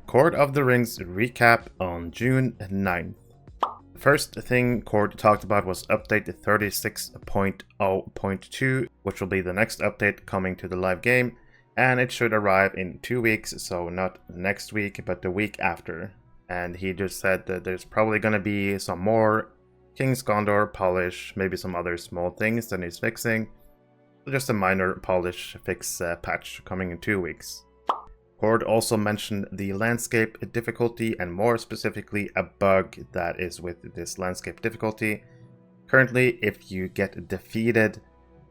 Court of the Rings recap on June 9th. The first thing Court talked about was update 36.0.2, which will be the next update coming to the live game, and it should arrive in 2 weeks, so not next week, but the week after. And he just said that there's probably going to be some more King's Gondor polish, maybe some other small things that he's fixing. Just a minor polish fix patch coming in 2 weeks. Cord also mentioned the landscape difficulty and more specifically a bug that is with this landscape difficulty. Currently, if you get defeated,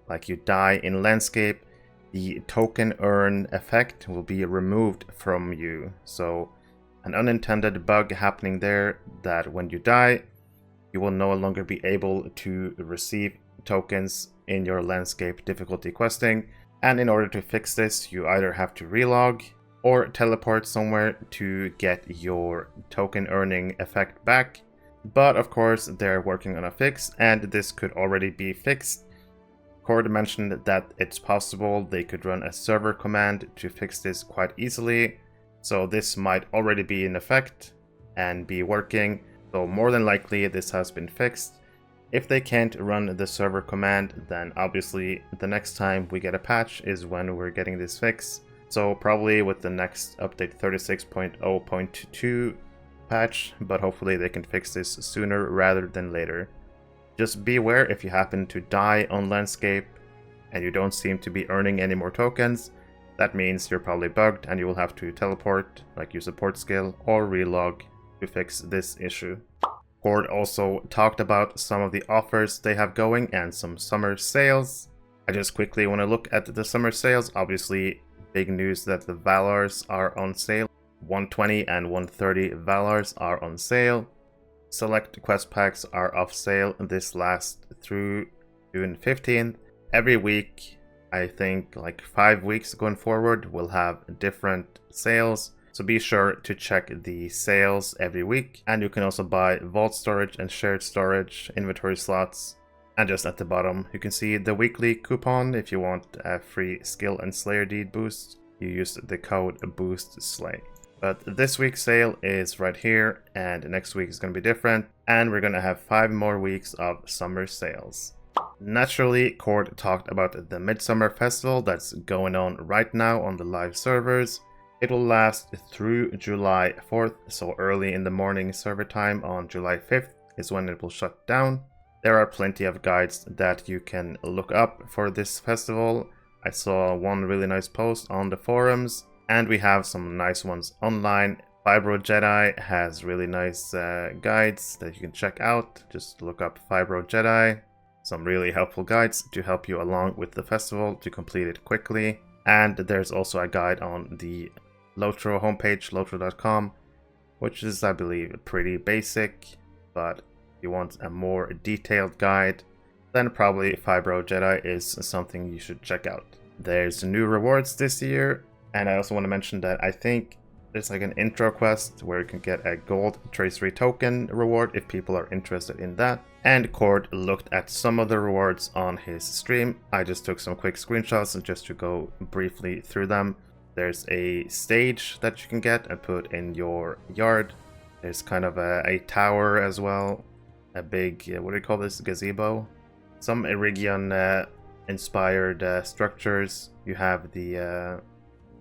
like you die in landscape, the token earn effect will be removed from you. So an unintended bug happening there that when you die, you will no longer be able to receive tokens in your landscape difficulty questing. And in order to fix this, you either have to relog or teleport somewhere to get your token earning effect back. But of course, they're working on a fix, and this could already be fixed. Cord mentioned that it's possible they could run a server command to fix this quite easily. So this might already be in effect and be working. So more than likely this has been fixed. If they can't run the server command, then obviously the next time we get a patch is when we're getting this fix. So probably with the next update 36.0.2 patch, but hopefully they can fix this sooner rather than later. Just be aware if you happen to die on landscape and you don't seem to be earning any more tokens, that means you're probably bugged and you will have to teleport, like your support skill, or relog to fix this issue. Cord also talked about some of the offers they have going and some summer sales. I just quickly want to look at the summer sales. Obviously, big news that the Valars are on sale. 120 and 130 Valars are on sale. Select quest packs are off sale. This lasts through June 15th. Every week, I think like 5 weeks going forward, we'll have different sales. So be sure to check the sales every week. And you can also buy vault storage and shared storage inventory slots. And just at the bottom, you can see the weekly coupon. If you want a free skill and slayer deed boost, you use the code BOOSTSLAY. But this week's sale is right here, and next week is going to be different. And we're going to have 5 more weeks of summer sales. Naturally, Cord talked about the Midsummer Festival that's going on right now on the live servers. It will last through July 4th, so early in the morning server time on July 5th is when it will shut down. There are plenty of guides that you can look up for this festival. I saw one really nice post on the forums, and we have some nice ones online. Fibro Jedi has really nice guides that you can check out. Just look up Fibro Jedi. Some really helpful guides to help you along with the festival to complete it quickly. And there's also a guide on the Lotro homepage, lotro.com, which is, I believe, pretty basic, but you want a more detailed guide, then probably Fibro Jedi is something you should check out. There's new rewards this year, and I also want to mention that I think there's like an intro quest where you can get a gold tracery token reward if people are interested in that. And Cord looked at some of the rewards on his stream. I just took some quick screenshots just to go briefly through them. There's a stage that you can get and put in your yard. There's kind of a tower as well. A big, what do you call this, gazebo? Some Eregion inspired structures. You have the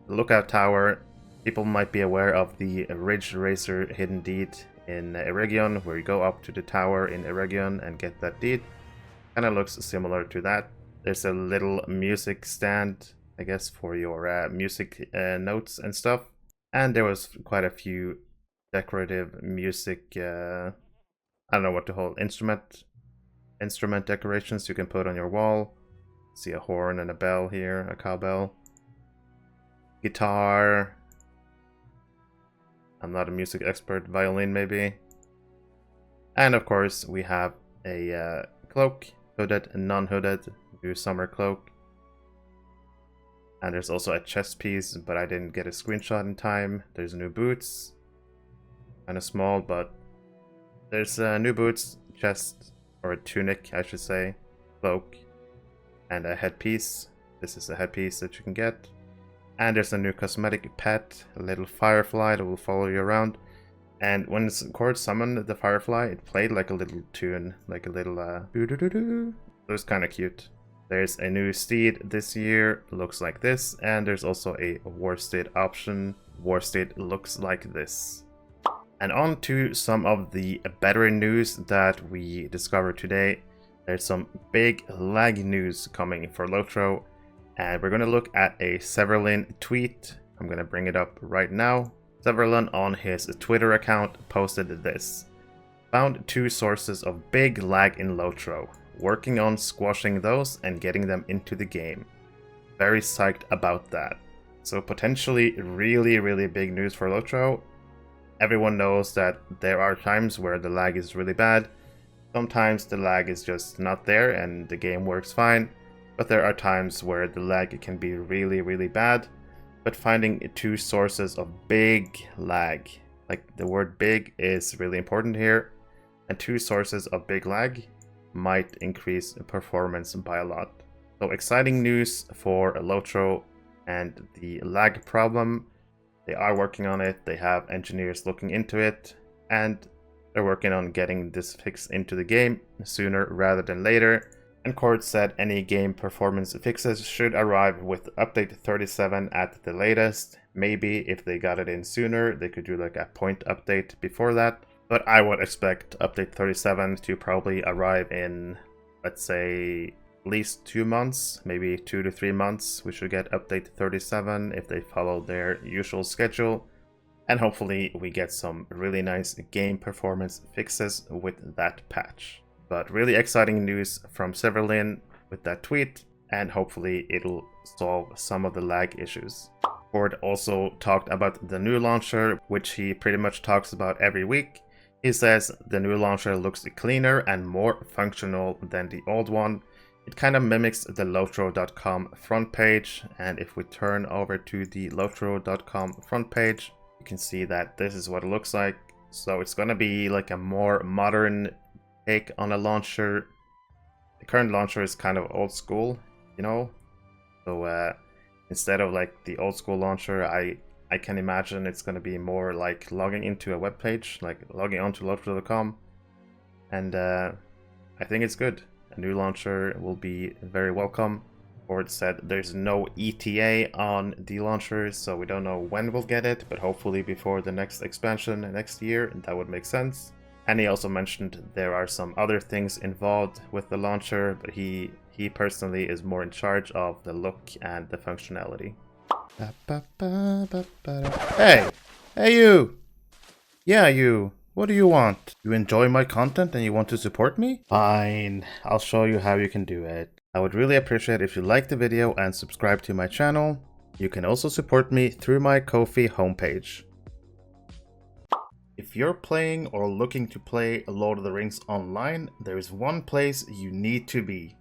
lookout tower. People might be aware of the Ridge Racer hidden deed in Eregion, where you go up to the tower in Eregion and get that deed. Kind of looks similar to that. There's a little music stand, I guess, for your music notes and stuff. And there was quite a few decorative music I don't know what to call instrument decorations you can put on your wall. See a horn and a bell here, a cowbell. Guitar. I'm not a music expert. Violin maybe. And of course we have a cloak, hooded and non-hooded, new summer cloak. And there's also a chest piece, but I didn't get a screenshot in time. There's new boots. Kind of small, but there's new boots, chest, or a tunic, I should say, cloak, and a headpiece. This is a headpiece that you can get. And there's a new cosmetic pet, a little firefly that will follow you around. And when Cord summoned the firefly, it played like a little tune, like a little doo-doo-doo-doo. It was kind of cute. There's a new steed this year, looks like this, and there's also a war steed option. War steed looks like this. And on to some of the better news that we discovered today. There's some big lag news coming for Lotro, and we're going to look at a Severlin tweet. I'm going to bring it up right now. Severlin on his Twitter account posted this. Found 2 sources of big lag in Lotro. Working on squashing those and getting them into the game. Very psyched about that. So potentially really big news for Lotro. Everyone knows that there are times where the lag is really bad. Sometimes the lag is just not there and the game works fine. But there are times where the lag can be really bad. But finding 2 sources of big lag, like the word big is really important here, and 2 sources of big lag might increase performance by a lot. So exciting news for Lotro and the lag problem. They are working on it, they have engineers looking into it, and they're working on getting this fix into the game sooner rather than later. And Cord said any game performance fixes should arrive with update 37 at the latest. Maybe if they got it in sooner, they could do like a point update before that. But I would expect update 37 to probably arrive in, let's say, at least 2 months, maybe 2 to 3 months. We should get update 37 if they follow their usual schedule. And hopefully we get some really nice game performance fixes with that patch. But really exciting news from Severlin with that tweet, and hopefully it'll solve some of the lag issues. Cord also talked about the new launcher, which he pretty much talks about every week. He says the new launcher looks cleaner and more functional than the old one. It kind of mimics the Lotro.com front page, and if we turn over to the Lotro.com front page, you can see that this is what it looks like. So it's gonna be like a more modern take on a launcher. The current launcher is kind of old school, you know, so instead of like the old school launcher, I can imagine it's going to be more like logging into a web page, like logging onto Lotro.com, and I think it's good. A new launcher will be very welcome. Cord said there's no ETA on the launcher, so we don't know when we'll get it, but hopefully before the next expansion next year, and that would make sense. And he also mentioned there are some other things involved with the launcher, but he personally is more in charge of the look and the functionality. Hey you! Yeah, you! What do you want? You enjoy my content and you want to support me? Fine, I'll show you how you can do it. I would really appreciate if you like the video and subscribe to my channel. You can also support me through my Ko-fi homepage. If you're playing or looking to play Lord of the Rings online, there is one place you need to be.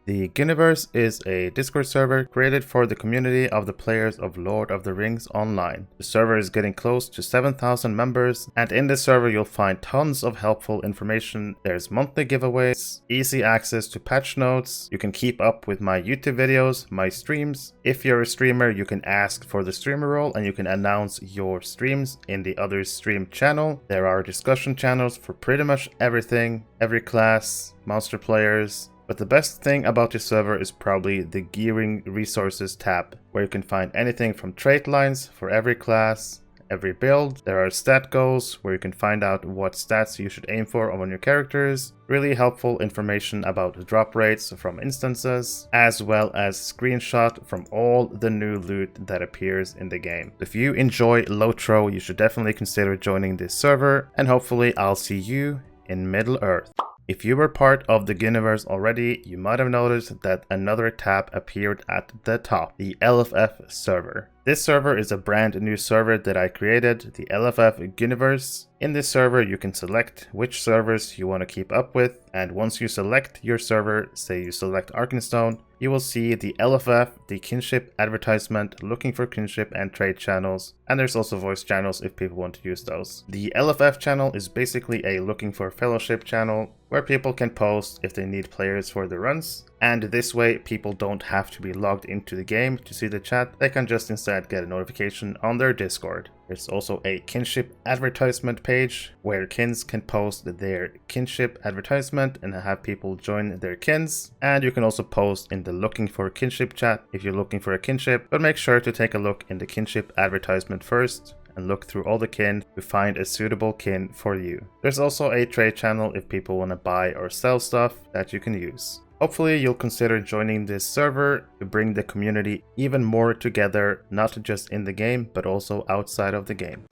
The Ghyniverse is a Discord server created for the community of the players of Lord of the Rings Online. The server is getting close to 7,000 members, and in this server you'll find tons of helpful information. There's monthly giveaways, easy access to patch notes, you can keep up with my YouTube videos, my streams. If you're a streamer, you can ask for the streamer role and you can announce your streams in the other stream channel. There are discussion channels for pretty much everything, every class, monster players. But the best thing about this server is probably the Gearing Resources tab, where you can find anything from trait lines for every class, every build. There are stat goals, where you can find out what stats you should aim for on your characters. Really helpful information about drop rates from instances, as well as screenshot from all the new loot that appears in the game. If you enjoy Lotro, you should definitely consider joining this server, and hopefully I'll see you in Middle-earth. If you were part of the Ghyniverse already, you might have noticed that another tab appeared at the top, the LFF server. This server is a brand new server that I created, the LFF Ghyniverse. In this server, you can select which servers you want to keep up with, and once you select your server, say you select Arkenstone, you will see the LFF, the kinship advertisement, looking for kinship and trade channels, and there's also voice channels if people want to use those. The LFF channel is basically a looking for fellowship channel where people can post if they need players for the runs, And this way, people don't have to be logged into the game to see the chat. They can just instead get a notification on their Discord. There's also a kinship advertisement page where kins can post their kinship advertisement and have people join their kins. And you can also post in the looking for kinship chat if you're looking for a kinship, but make sure to take a look in the kinship advertisement first and look through all the kin to find a suitable kin for you. There's also a trade channel if people want to buy or sell stuff that you can use. Hopefully you'll consider joining this server to bring the community even more together, not just in the game, but also outside of the game.